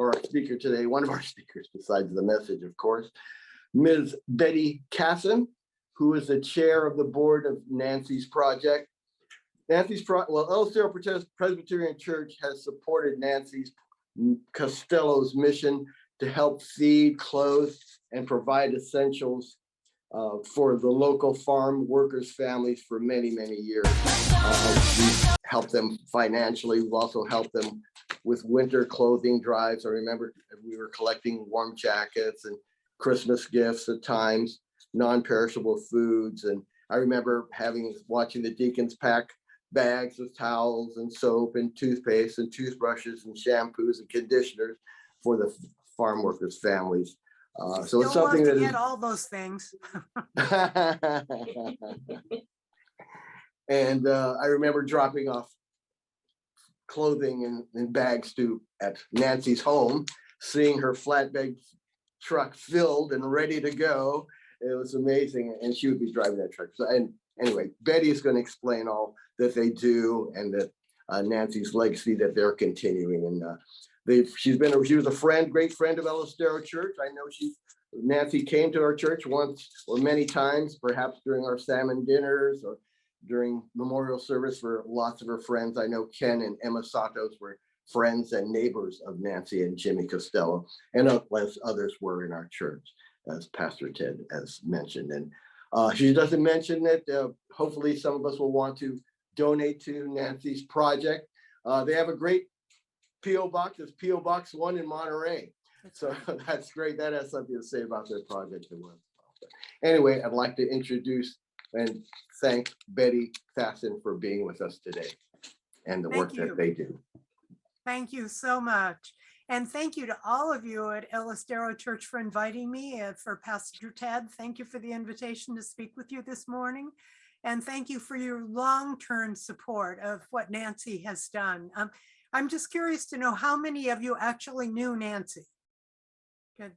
or our speaker today, one of our speakers besides the message, of course, Ms. Betty Kasson, who is the chair of the board of Nancy's Project. Estero Presbyterian Church has supported Nancy's Costello's mission to help feed, clothe, and provide essentials for the local farm workers' families for many, many years. We've helped them financially. We've also helped them with winter clothing drives. I remember we were collecting warm jackets and Christmas gifts at times, non-perishable foods. And I remember watching the deacons pack bags of towels and soap and toothpaste and toothbrushes and shampoos and conditioners for the farm workers' families. So it's something that get all those things. And I remember dropping off clothing and bags at Nancy's home, seeing her flatbed truck filled and ready to go. It was amazing, and she would be driving that truck. So, and anyway, Betty is going to explain all that they do and that Nancy's legacy that they're continuing. And she was a great friend of Estero Church. I know Nancy came to our church once or many times, perhaps during our salmon dinners or during memorial service for lots of her friends. I know Ken and Emma Santos were friends and neighbors of Nancy and Jimmy Costello, and as others were in our church, as Pastor Ted has mentioned. And she doesn't mention that hopefully some of us will want to donate to Nancy's project. They have a great P.O. box. It's P.O. Box 1 in Monterey. So that's great. That has something to say about their project. Anyway, I'd like to introduce and thank Betty Kasson for being with us today and the work that they do. Thank you so much. And thank you to all of you at Estero Church for inviting me, for Pastor Ted. Thank you for the invitation to speak with you this morning. And thank you for your long-term support of what Nancy has done. I'm just curious to know how many of you actually knew Nancy. Good.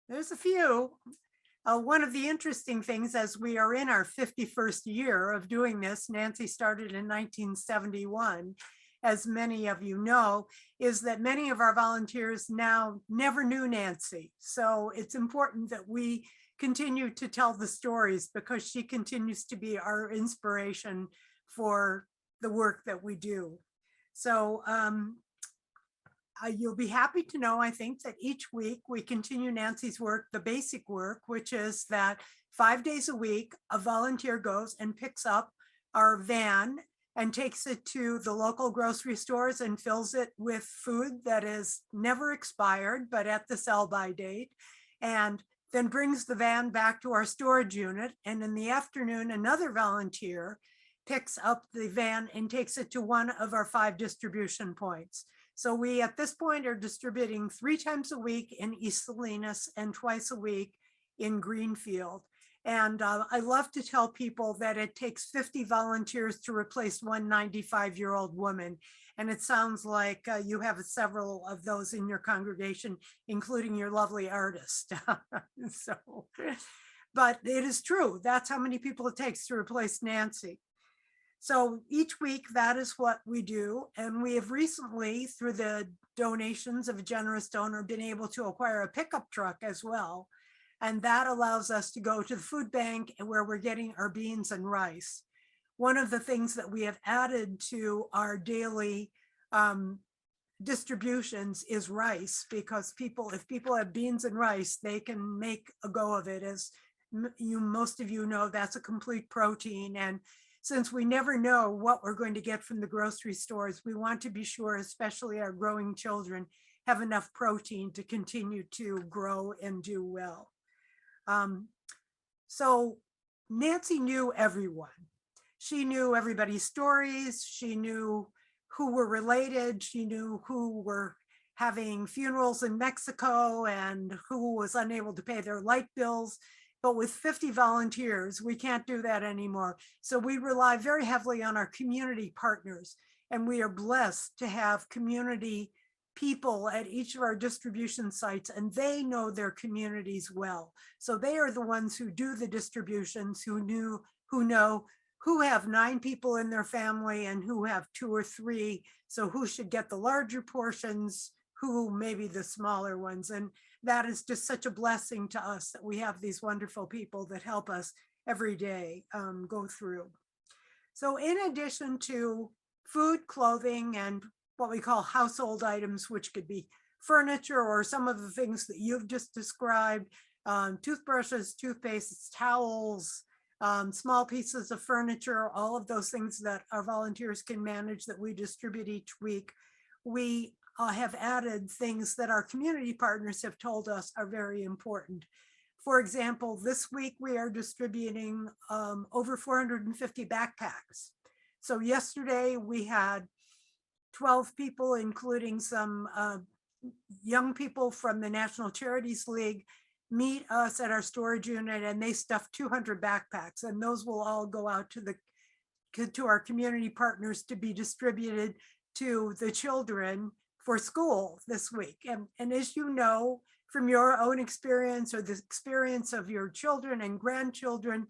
There's a few. One of the interesting things, as we are in our 51st year of doing this, Nancy started in 1971, as many of you know, is that many of our volunteers now never knew Nancy. So it's important that we continue to tell the stories because she continues to be our inspiration for the work that we do. So you'll be happy to know, I think, that each week we continue Nancy's work, the basic work, which is that 5 days a week, a volunteer goes and picks up our van and takes it to the local grocery stores and fills it with food that is never expired, but at the sell-by date, and then brings the van back to our storage unit. And in the afternoon, another volunteer picks up the van and takes it to one of our 5 distribution points. So we, at this point, are distributing 3 times a week in East Salinas and twice a week in Greenfield. And I love to tell people that it takes 50 volunteers to replace one 95-year-old woman. And it sounds like you have several of those in your congregation, including your lovely artist. But it is true. That's how many people it takes to replace Nancy. So each week, that is what we do. And we have recently, through the donations of a generous donor, been able to acquire a pickup truck as well. And that allows us to go to the food bank where we're getting our beans and rice. One of the things that we have added to our daily distributions is rice, because if people have beans and rice, they can make a go of it. As most of you know, that's a complete protein. And since we never know what we're going to get from the grocery stores, we want to be sure, especially our growing children, have enough protein to continue to grow and do well. So Nancy knew everyone. She knew everybody's stories. She knew who were related. She knew who were having funerals in Mexico and who was unable to pay their light bills. But with 50 volunteers, we can't do that anymore. So we rely very heavily on our community partners. And we are blessed to have community people at each of our distribution sites, and they know their communities well. So they are the ones who do the distributions, who know who have 9 people in their family and who have 2 or 3. So who should get the larger portions, who maybe the smaller ones. And that is just such a blessing to us that we have these wonderful people that help us every day go through. So in addition to food, clothing, and what we call household items, which could be furniture or some of the things that you've just described, toothbrushes, toothpastes, towels, small pieces of furniture, all of those things that our volunteers can manage that we distribute each week. We have added things that our community partners have told us are very important. For example, this week we are distributing over 450 backpacks. So yesterday we had 12 people, including some young people from the National Charities League, meet us at our storage unit, and they stuffed 200 backpacks, and those will all go out to our community partners to be distributed to the children for school this week. And as you know, from your own experience or the experience of your children and grandchildren,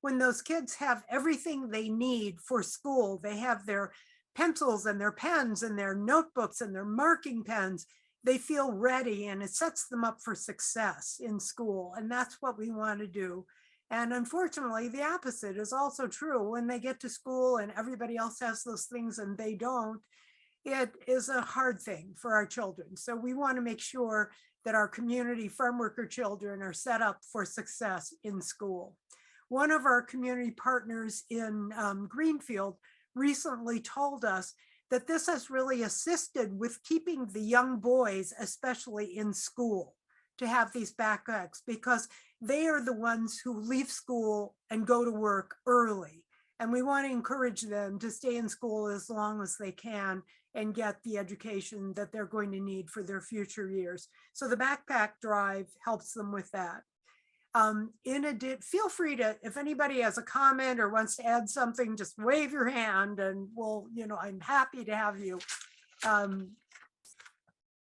when those kids have everything they need for school, they have their pencils and their pens and their notebooks and their marking pens, they feel ready, and it sets them up for success in school. And that's what we want to do. And unfortunately, the opposite is also true. When they get to school and everybody else has those things and they don't, it is a hard thing for our children. So we want to make sure that our community farm worker children are set up for success in school. One of our community partners in Greenfield recently told us that this has really assisted with keeping the young boys, especially in school, to have these backpacks, because they are the ones who leave school and go to work early. And we want to encourage them to stay in school as long as they can and get the education that they're going to need for their future years. So the backpack drive helps them with that. In addition, feel free to, if anybody has a comment or wants to add something, just wave your hand and we'll, I'm happy to have you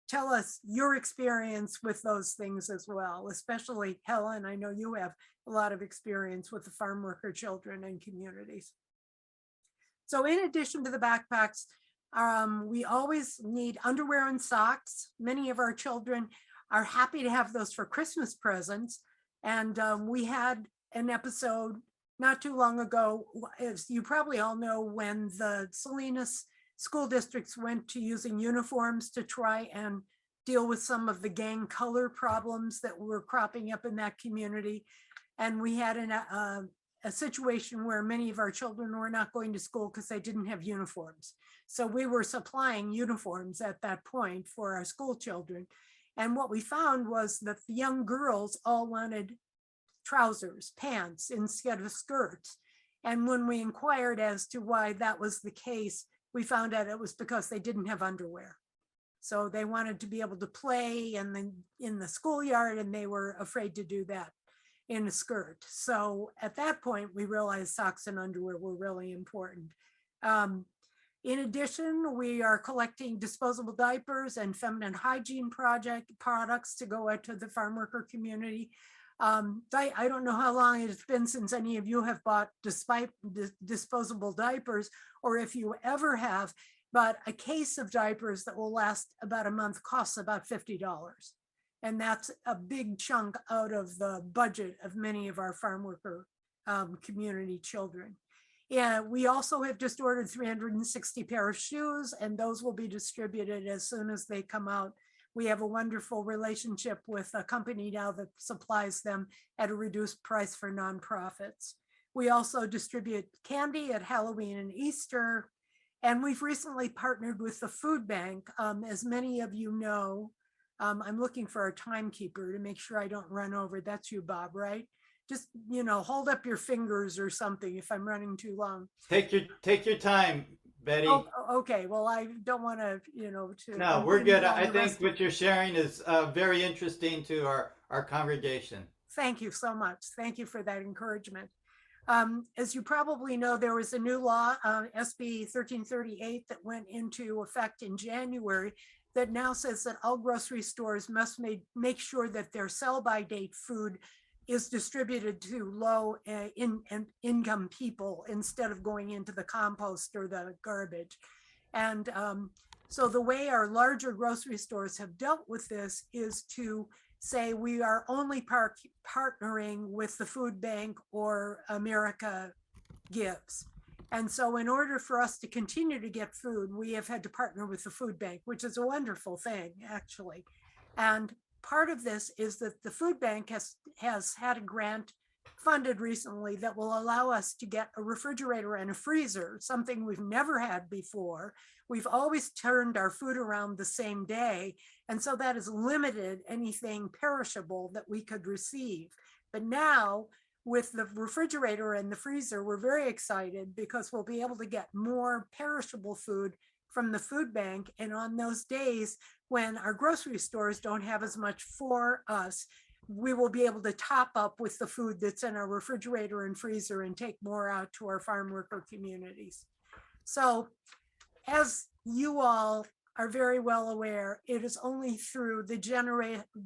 tell us your experience with those things as well, especially Helen. I know you have a lot of experience with the farm worker children and communities. So in addition to the backpacks, we always need underwear and socks. Many of our children are happy to have those for Christmas presents. And we had an episode not too long ago, as you probably all know, when the Salinas school districts went to using uniforms to try and deal with some of the gang color problems that were cropping up in that community. And we had a situation where many of our children were not going to school because they didn't have uniforms. So we were supplying uniforms at that point for our school children. And what we found was that the young girls all wanted trousers, pants instead of skirts. And when we inquired as to why that was the case, we found out it was because they didn't have underwear. So they wanted to be able to play in the schoolyard, and they were afraid to do that in a skirt. So at that point, we realized socks and underwear were really important. In addition, we are collecting disposable diapers and feminine hygiene products to go out to the farm worker community. I don't know how long it's been since any of you have bought disposable diapers, or if you ever have, but a case of diapers that will last about a month costs about $50. And that's a big chunk out of the budget of many of our farm worker community children. Yeah, we also have just ordered 360 pair of shoes, and those will be distributed as soon as they come out. We have a wonderful relationship with a company now that supplies them at a reduced price for nonprofits. We also distribute candy at Halloween and Easter, and we've recently partnered with the food bank. As many of you know, I'm looking for a timekeeper to make sure I don't run over. That's you, Bob, right? Just, hold up your fingers or something if I'm running too long. Take your time, Betty. Oh, okay. Well, I don't want to, No, we're good. I think what you're sharing is very interesting to our congregation. Thank you so much. Thank you for that encouragement. As you probably know, there was a new law, SB 1338, that went into effect in January that now says that all grocery stores must make sure that their sell-by date food is distributed to low income people instead of going into the compost or the garbage. And so the way our larger grocery stores have dealt with this is to say we are only partnering with the food bank or America Gives. And so in order for us to continue to get food, we have had to partner with the food bank, which is a wonderful thing, actually. And part of this is that the food bank has had a grant funded recently that will allow us to get a refrigerator and a freezer, something we've never had before. We've always turned our food around the same day. And so that has limited anything perishable that we could receive. But now with the refrigerator and the freezer, we're very excited because we'll be able to get more perishable food from the food bank. And on those days when our grocery stores don't have as much for us, we will be able to top up with the food that's in our refrigerator and freezer and take more out to our farm worker communities. So as you all are very well aware, it is only through the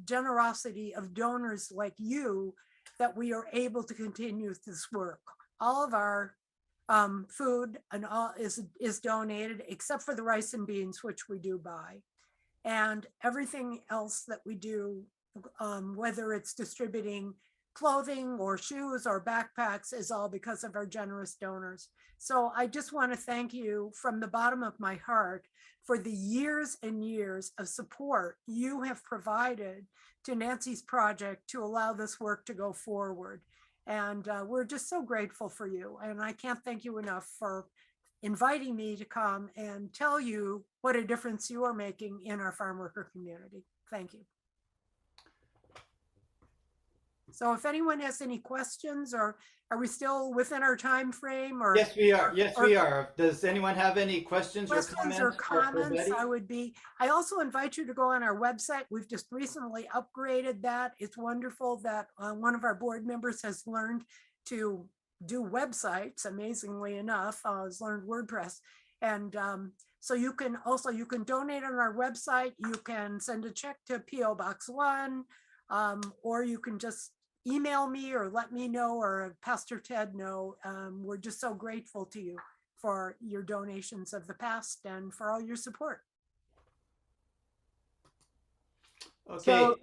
generosity of donors like you that we are able to continue this work. All of our food and all is donated except for the rice and beans, which we do buy. And everything else that we do, whether it's distributing clothing or shoes or backpacks, is all because of our generous donors. So I just want to thank you from the bottom of my heart for the years and years of support you have provided to Nancy's project to allow this work to go forward. And we're just so grateful for you. And I can't thank you enough for inviting me to come and tell you what a difference you are making in our farm worker community. Thank you. So if anyone has any questions, or are we still within our time frame? Or yes, we are. Yes, we are. Does anyone have any questions or comments? I also invite you to go on our website. We've just recently upgraded that. It's wonderful that one of our board members has learned to do websites, amazingly enough, has learned WordPress. And so you can donate on our website. You can send a check to P.O. Box 1, or you can just email me or let me know, or Pastor Ted know. We're just so grateful to you for your donations of the past and for all your support. Okay. So,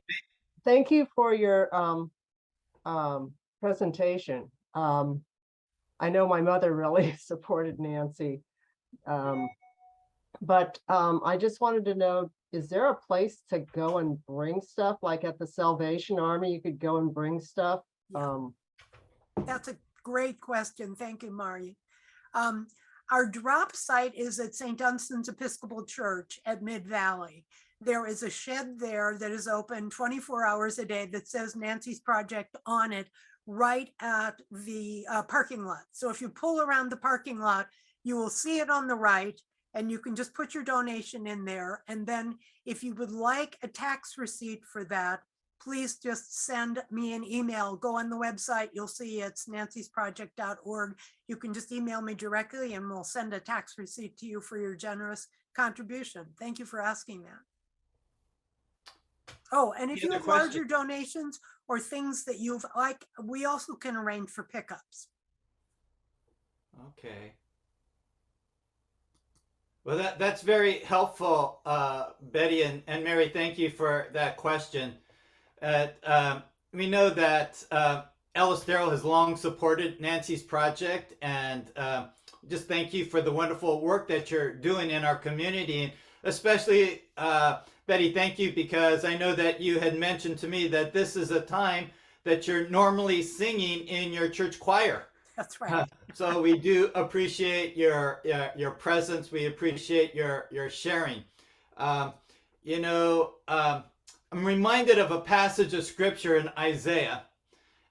thank you for your presentation. I know my mother really supported Nancy, but I just wanted to know, is there a place to go and bring stuff, like at the Salvation Army, you could go and bring stuff? Yeah. That's a great question. Thank you, Mari. Our drop site is at St. Dunstan's Episcopal Church at Mid-Valley. There is a shed there that is open 24 hours a day that says Nancy's Project on it, right at the parking lot. So if you pull around the parking lot, you will see it on the right, and you can just put your donation in there. And then if you would like a tax receipt for that, please just send me an email. Go on the website, you'll see it's nancysproject.org. You can just email me directly and we'll send a tax receipt to you for your generous contribution. Thank you for asking that. Oh, and if you have larger donations or things that you've like, we also can arrange for pickups. Okay. Well, that's very helpful, Betty and Mary. Thank you for that question. We know that El Estero has long supported Nancy's project, and just thank you for the wonderful work that you're doing in our community. And especially, Betty, thank you, because I know that you had mentioned to me that this is a time that you're normally singing in your church choir. That's right. So we do appreciate your presence. We appreciate your sharing. I'm reminded of a passage of scripture in Isaiah,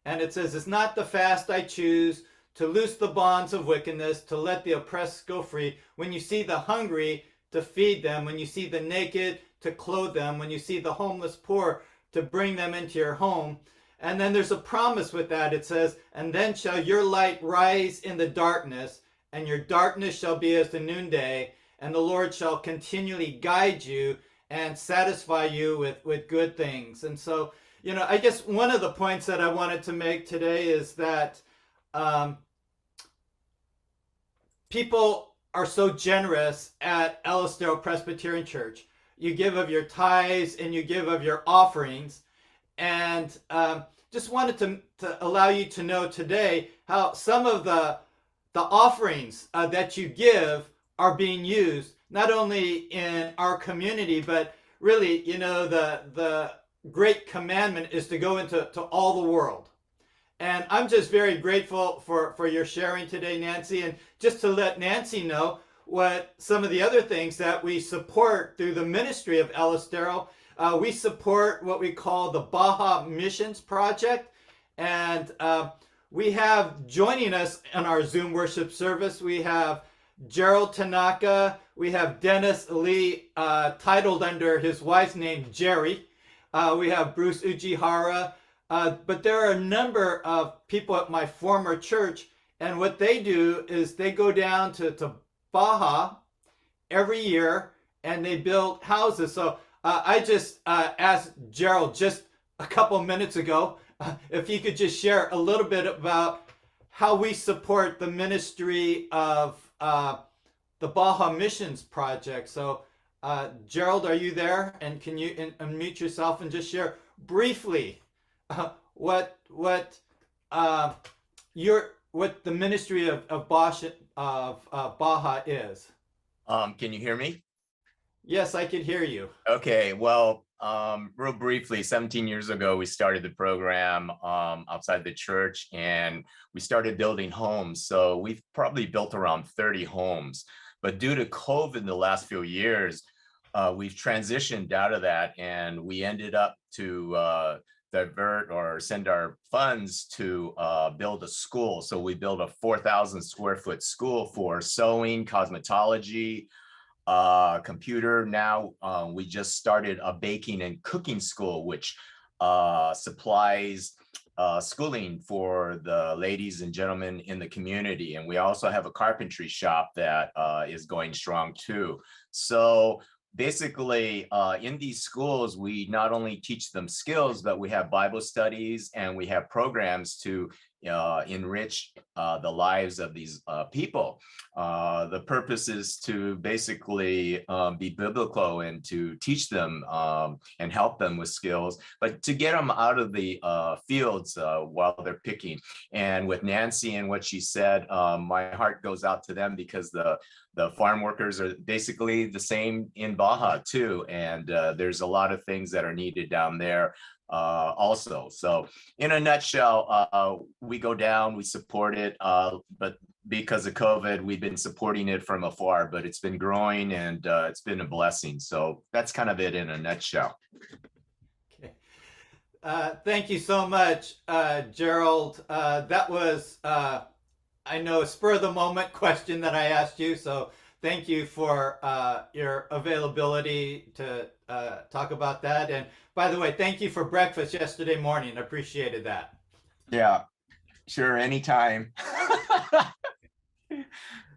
and it says, "It's not the fast I choose, to loose the bonds of wickedness, to let the oppressed go free. When you see the hungry, to feed them. When you see the naked, to clothe them. When you see the homeless poor, to bring them into your home." And then there's a promise with that. It says, "And then shall your light rise in the darkness, and your darkness shall be as the noonday, and the Lord shall continually guide you and satisfy you with good things." And so, I guess one of the points that I wanted to make today is that people are so generous at Estero Presbyterian Church. You give of your tithes and you give of your offerings. And just wanted to allow you to know today how some of the offerings that you give are being used, not only in our community, but really, the great commandment is to go into all the world. And I'm just very grateful for your sharing today, Nancy. And just to let Nancy know what some of the other things that we support through the ministry of Estero. We support what we call the Baja Missions Project. And we have joining us in our Zoom worship service, we have Gerald Tanaka, we have Dennis Lee, titled under his wife's name, Jerry. We have Bruce Ujihara. But there are a number of people at my former church, and what they do is they go down to Baja every year and they build houses. So I just asked Gerald just a couple minutes ago if he could just share a little bit about how we support the ministry of the Baja Missions Project. So Gerald, are you there? And can you unmute yourself and just share briefly what the ministry of Baja is? Can you hear me? Yes, I could hear you. Okay, well, real briefly, 17 years ago, we started the program outside the church, and we started building homes. So we've probably built around 30 homes. But due to COVID the last few years, we've transitioned out of that, and we ended up to divert or send our funds to build a school. So we built a 4,000 square foot school for sewing, cosmetology, computer. Now we just started a baking and cooking school, which supplies schooling for the ladies and gentlemen in the community. And we also have a carpentry shop that is going strong too. So basically, in these schools, we not only teach them skills, but we have Bible studies and we have programs to enrich the lives of these people. The purpose is to basically be biblical and to teach them and help them with skills, but to get them out of the fields while they're picking. And with Nancy and what she said, my heart goes out to them because the farm workers are basically the same in Baja too. And there's a lot of things that are needed down there also. So in a nutshell, we go down, we support it, but because of COVID, we've been supporting it from afar, but it's been growing and it's been a blessing. So that's kind of it in a nutshell. Okay. Thank you so much, Gerald. That was, I know, a spur of the moment question that I asked you. So thank you for your availability to talk about that. And by the way, thank you for breakfast yesterday morning. I appreciated that. Yeah, sure, anytime.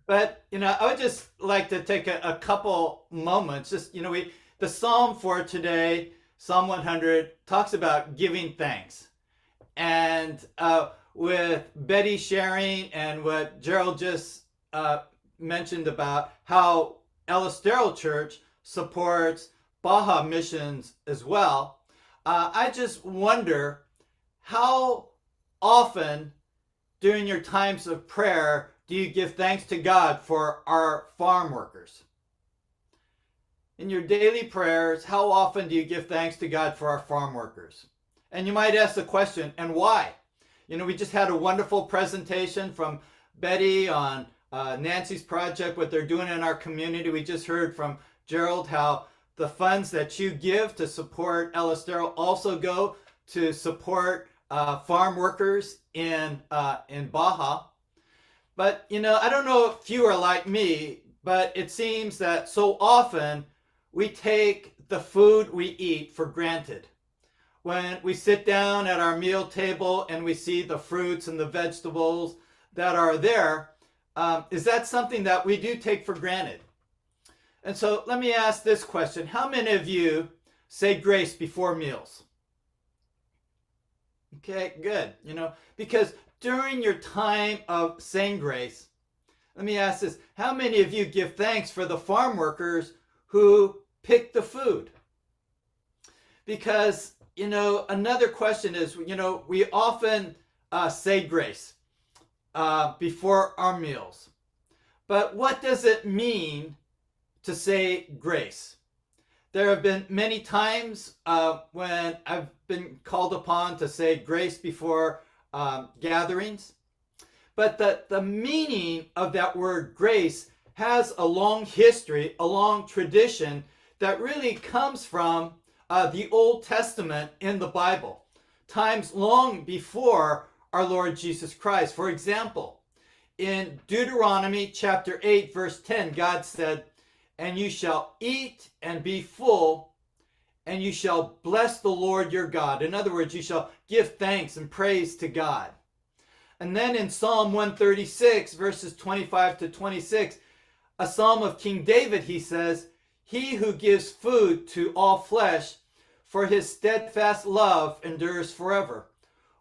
But, I would just like to take a couple moments. Just, the Psalm for today, Psalm 100, talks about giving thanks. And with Betty sharing and what Gerald just mentioned about how Estero Church supports Baja Missions as well, I just wonder how often during your times of prayer do you give thanks to God for our farm workers? In your daily prayers, how often do you give thanks to God for our farm workers? And you might ask the question, and why? We just had a wonderful presentation from Betty on Nancy's project, what they're doing in our community. We just heard from Gerald how the funds that you give to support Estero also go to support farm workers in Baja. But, I don't know if you are like me, but it seems that so often we take the food we eat for granted. When we sit down at our meal table and we see the fruits and the vegetables that are there, is that something that we do take for granted? And so let me ask this question. How many of you say grace before meals? Okay, good. Because during your time of saying grace, let me ask this. How many of you give thanks for the farm workers who pick the food? Because, another question is, we often say grace before our meals. But what does it mean to say grace? There have been many times when I've been called upon to say grace before gatherings. But the meaning of that word grace has a long history, a long tradition that really comes from the Old Testament in the Bible, times long before our Lord Jesus Christ. For example, in Deuteronomy chapter 8, verse 10, God said, "And you shall eat and be full, and you shall bless the Lord your God." In other words, you shall give thanks and praise to God. And then in Psalm 136, verses 25 to 26, a psalm of King David, he says, "He who gives food to all flesh, for his steadfast love endures forever.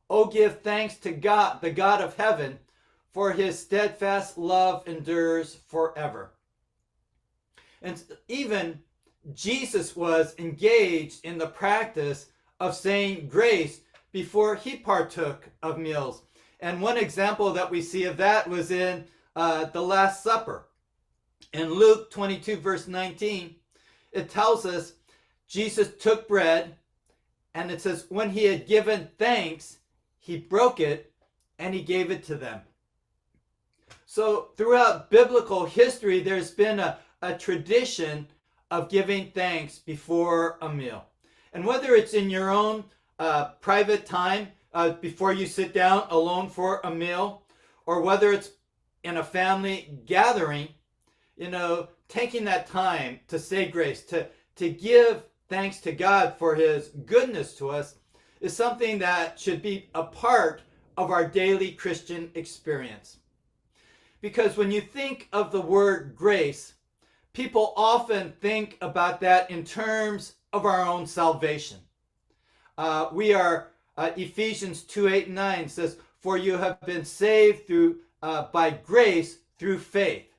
Oh, give thanks to God, the God of heaven, for his steadfast love endures forever." And even Jesus was engaged in the practice of saying grace before he partook of meals. And one example that we see of that was in the Last Supper. In Luke 22, verse 19, it tells us Jesus took bread, and it says, when he had given thanks, he broke it, and he gave it to them. So throughout biblical history, there's been a tradition of giving thanks before a meal. And whether it's in your own private time before you sit down alone for a meal, or whether it's in a family gathering, taking that time to say grace, to give thanks to God for his goodness to us, is something that should be a part of our daily Christian experience. Because when you think of the word grace, people often think about that in terms of our own salvation. We are, Ephesians 2, 8, and 9 says, "For you have been saved through by grace through faith."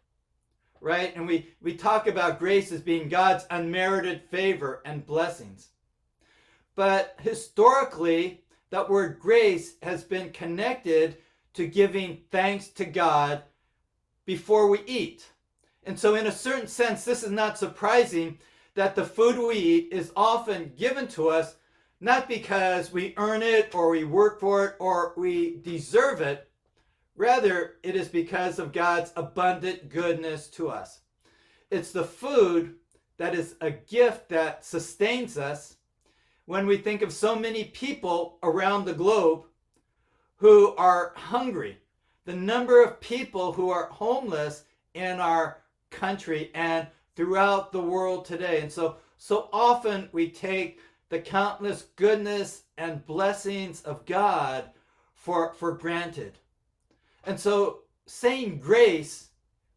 Right? And we talk about grace as being God's unmerited favor and blessings. But historically, that word grace has been connected to giving thanks to God before we eat. And so in a certain sense, this is not surprising that the food we eat is often given to us not because we earn it or we work for it or we deserve it. Rather, it is because of God's abundant goodness to us. It's the food that is a gift that sustains us when we think of so many people around the globe who are hungry. The number of people who are homeless in our country and throughout the world today. And so often we take the countless goodness and blessings of God for granted. And so saying grace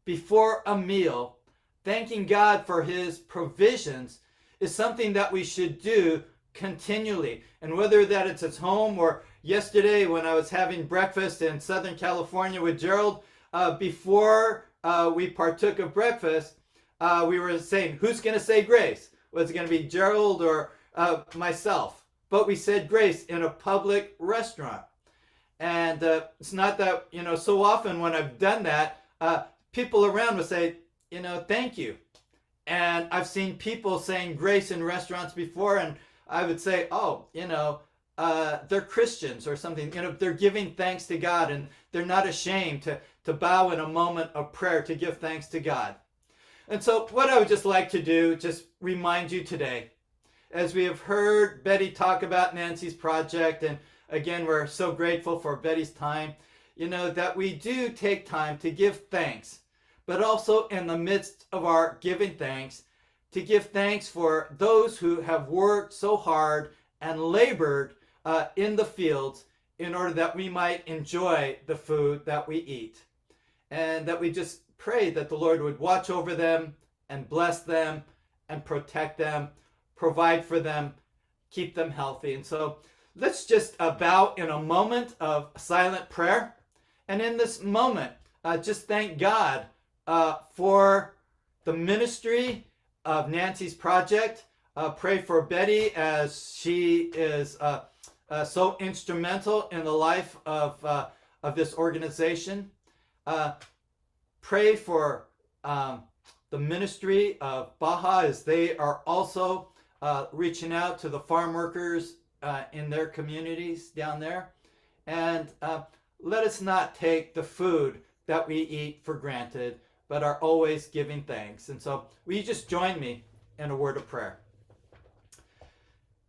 before a meal, thanking God for his provisions, is something that we should do continually. And whether that it's at home, or yesterday when I was having breakfast in Southern California with Gerald, before we partook of breakfast, we were saying, who's going to say grace? Was it going to be Gerald or myself? But we said grace in a public restaurant. And it's not that, so often when I've done that, people around will say, thank you. And I've seen people saying grace in restaurants before, and I would say, they're Christians or something. They're giving thanks to God, and they're not ashamed to bow in a moment of prayer to give thanks to God. And so what I would just like to do, just remind you today, as we have heard Betty talk about Nancy's project, and again, we're so grateful for Betty's time, that we do take time to give thanks, but also in the midst of our giving thanks, to give thanks for those who have worked so hard and labored in the fields in order that we might enjoy the food that we eat. And that we just pray that the Lord would watch over them and bless them and protect them, provide for them, keep them healthy. And so let's just bow in a moment of silent prayer. And in this moment, just thank God for the ministry of Nancy's project. Pray for Betty as she is so instrumental in the life of this organization. Pray for the ministry of Baja as they are also reaching out to the farm workers in their communities down there. And let us not take the food that we eat for granted, but are always giving thanks. And so will you just join me in a word of prayer?